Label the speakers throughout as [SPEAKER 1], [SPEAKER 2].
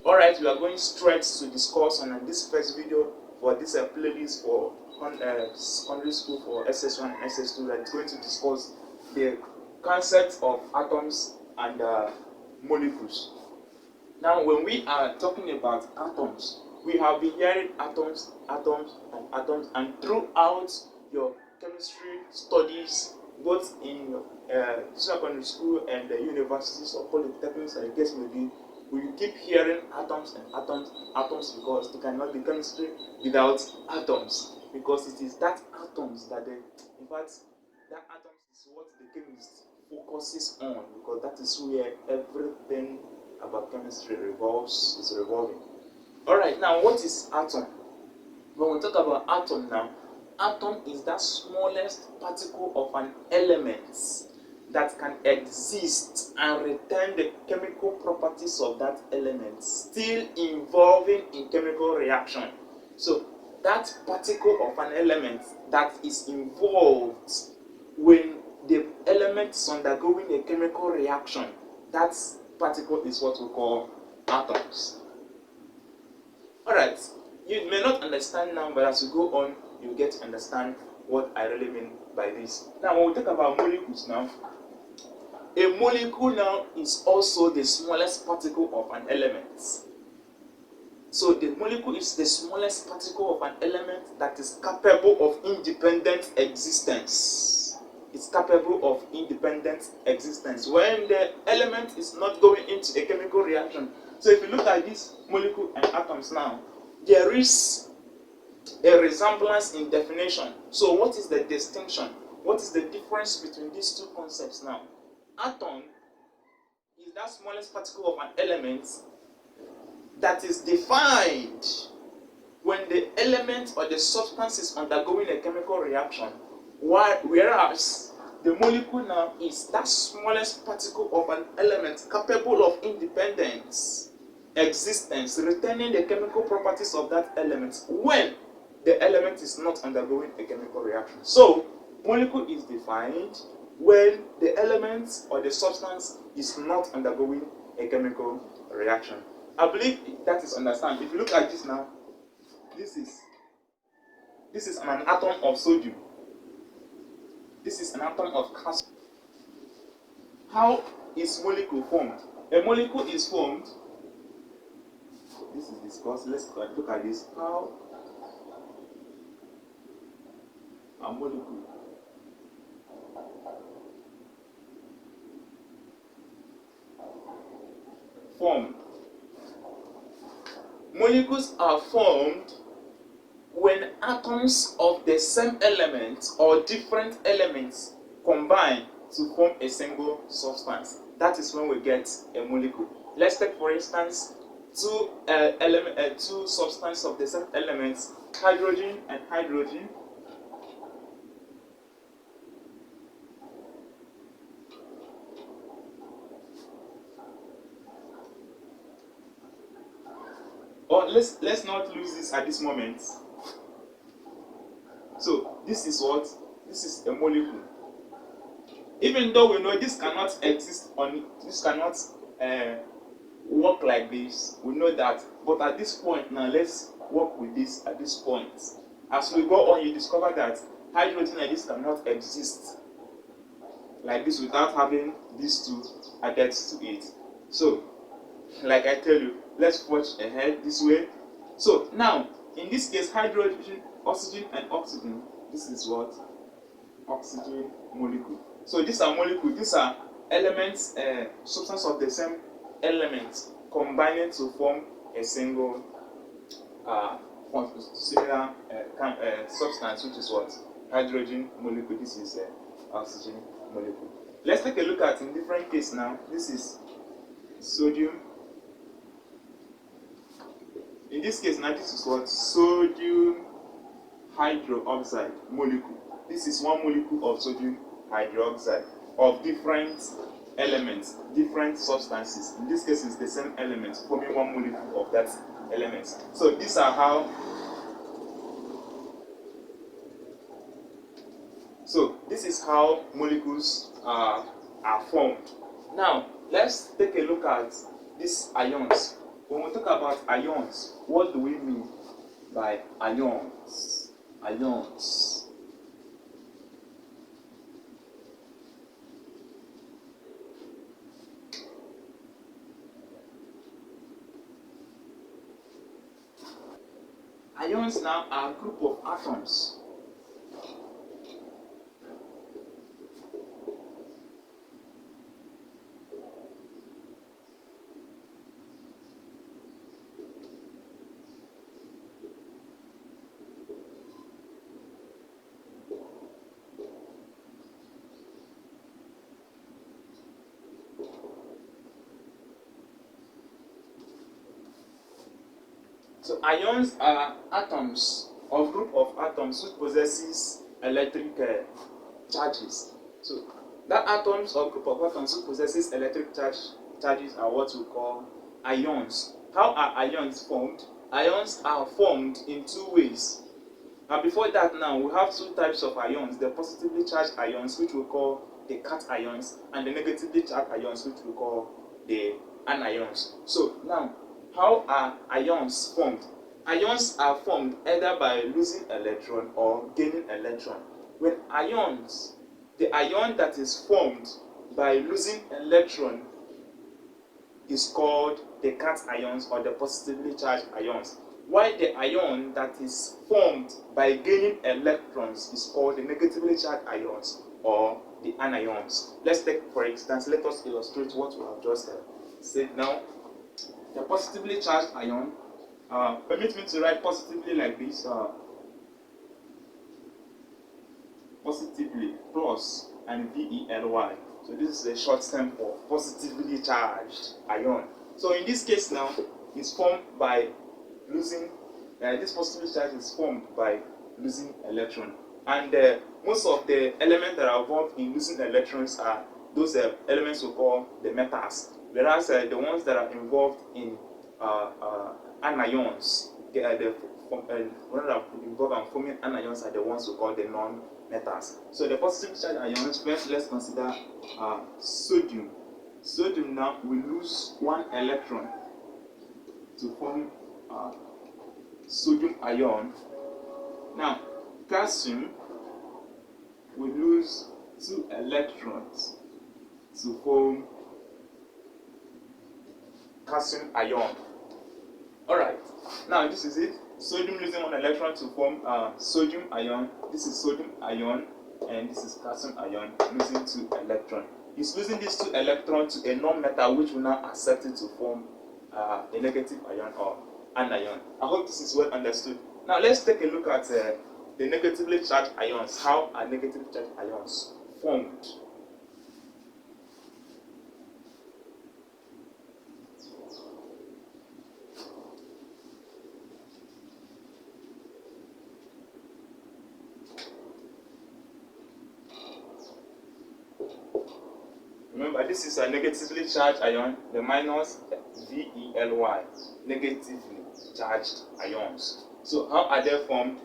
[SPEAKER 1] Alright, we are going straight to discuss on this first video for this playlist for secondary school for SS1 and SS2 that is going to discuss the concept of atoms and molecules. Now, when we are talking about atoms, we have been hearing atoms, and throughout your chemistry studies, both in secondary school and universities or polytechnics, I guess maybe, we keep hearing atoms and atoms because it cannot be chemistry without atoms. Because it is that atoms that in fact, that atoms is what the chemist focuses on, because that is where everything about chemistry is revolving. Alright, now what is atom? When we talk about atom now, atom is that smallest particle of an element that can exist and retain the chemical properties of that element, still involving in chemical reaction. So that particle of an element that is involved when the element is undergoing a chemical reaction, that particle is what we call atoms. Alright, you may not understand now, but as you go on, you get to understand what I really mean by this. Now, when we talk about molecules now, a molecule now is also the smallest particle of an element. So the molecule is the smallest particle of an element that is capable of independent existence. It's capable of independent existence when the element is not going into a chemical reaction. So if you look at this molecule and atoms now, there is a resemblance in definition. So what is the distinction? What is the difference between these two concepts now? Atom is that smallest particle of an element that is defined when the element or the substance is undergoing a chemical reaction, whereas the molecule now is that smallest particle of an element capable of independence, existence, retaining the chemical properties of that element when the element is not undergoing a chemical reaction. So, molecule is defined when the element or the substance is not undergoing a chemical reaction. I believe that is understood. If you look at this now, this is an atom of sodium. This is an atom of calcium. How is molecule formed? A molecule is formed. This is discussed. Let's look at this. How a molecule formed. Molecules are formed when atoms of the same element or different elements combine to form a single substance. That is when we get a molecule. Let's take, for instance, two substances of the same elements, hydrogen and hydrogen. Or let's not lose this at this moment. So this is what? This is a molecule. Even though we know this cannot exist this cannot work like this, we know that. But at this point now, let's work with this at this point. As we go on, you discover that hydrogen and this cannot exist like this without having these two added to it. So, like I tell you, let's watch ahead this way. So now, in this case, hydrogen, oxygen, and oxygen. This is what? Oxygen molecule. So these are molecules. These are elements, substance of the same elements combining to form a single similar substance, which is what? Hydrogen molecule. This is oxygen molecule. Let's take a look at in different case now. This is sodium. In this case now, this is what? Sodium hydroxide molecule. This is one molecule of sodium hydroxide of different elements, different substances. In this case, it's the same element forming one molecule of that element. So these are how. So this is how molecules are formed. Now let's take a look at these ions. When we talk about ions, what do we mean by ions? Ions. Ions now are a group of atoms. So ions are atoms or group of atoms which possesses electric charges. So that atoms or group of atoms which possesses electric charges are what we call ions. How are ions formed? Ions are formed in two ways. And before that now, we have two types of ions, the positively charged ions, which we call the cations, and the negatively charged ions, which we call the anions. So now, how are ions formed? Ions are formed either by losing electron or gaining electron. When ions, the ion that is formed by losing electron is called the cations or the positively charged ions. While the ion that is formed by gaining electrons is called the negatively charged ions or the anions. Let's take, for instance, let us illustrate what we have just said now. The positively charged ion, permit me to write positively like this, positively, plus, and VELY. So this is a short term for positively charged ion. So in this case now, it's formed by losing, this positively charge is formed by losing electron. And most of the elements that are involved in losing electrons are those elements we call the metals. Whereas the ones that are involved in anions, the ones that are involved in forming anions are the ones we call the non-metals. So the positively charged ions, first let's consider sodium. Sodium now will lose one electron to form sodium ion. Now, calcium will lose two electrons to form calcium ion. Alright, now this is it. Sodium losing one electron to form sodium ion. This is sodium ion, and this is calcium ion losing two electrons. It's losing these two electrons to a non-metal which will now accept it to form a negative ion or anion. I hope this is well understood. Now let's take a look at the negatively charged ions. How are negatively charged ions formed? Remember, this is a negatively charged ion, the minus VELY, negatively charged ions. So how are they formed?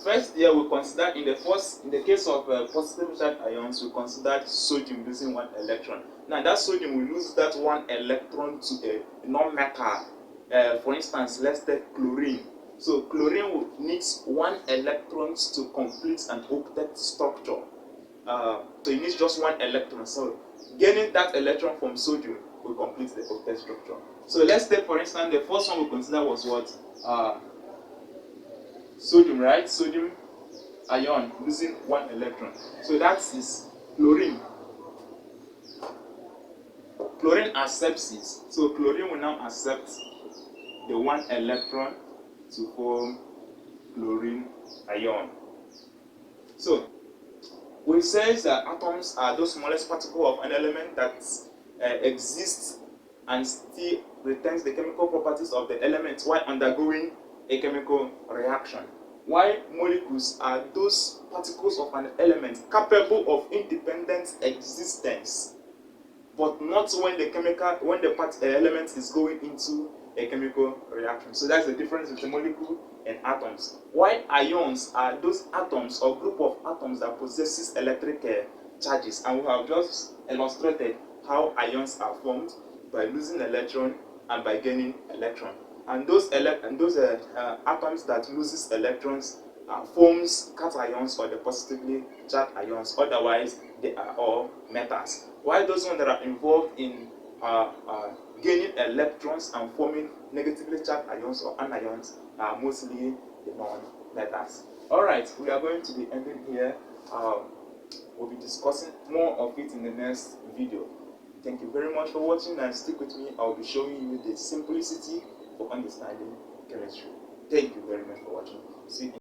[SPEAKER 1] First here we consider in the case of positively charged ions, we consider sodium losing one electron. Now that sodium will lose that one electron to a non-metal. For instance, let's take chlorine. So chlorine needs one electron to complete an octet structure. So it needs just one electron. So gaining that electron from sodium will complete the octet structure. So let's take, for instance, the first one we consider was what? Sodium, right? Sodium ion losing one electron. So that is chlorine. Chlorine accepts it. So chlorine will now accept the one electron to form chlorine ion. So we say that atoms are those smallest particles of an element that exists and still retains the chemical properties of the element while undergoing a chemical reaction. While molecules are those particles of an element capable of independent existence, but not when the element is going into a chemical reaction. So that's the difference between molecule and atoms. While ions are those atoms or group of atoms that possesses electric charges, and we have just illustrated how ions are formed by losing electron and by gaining electron. And those atoms that loses electrons forms cations or the positively charged ions. Otherwise, they are all metals. While those ones that are involved in gaining electrons and forming negatively charged ions or anions are mostly the non-metals. Alright, we are going to be ending here. We'll be discussing more of it in the next video. Thank you very much for watching, and stick with me. I'll be showing you the simplicity for understanding chemistry. Thank you very much for watching. See you.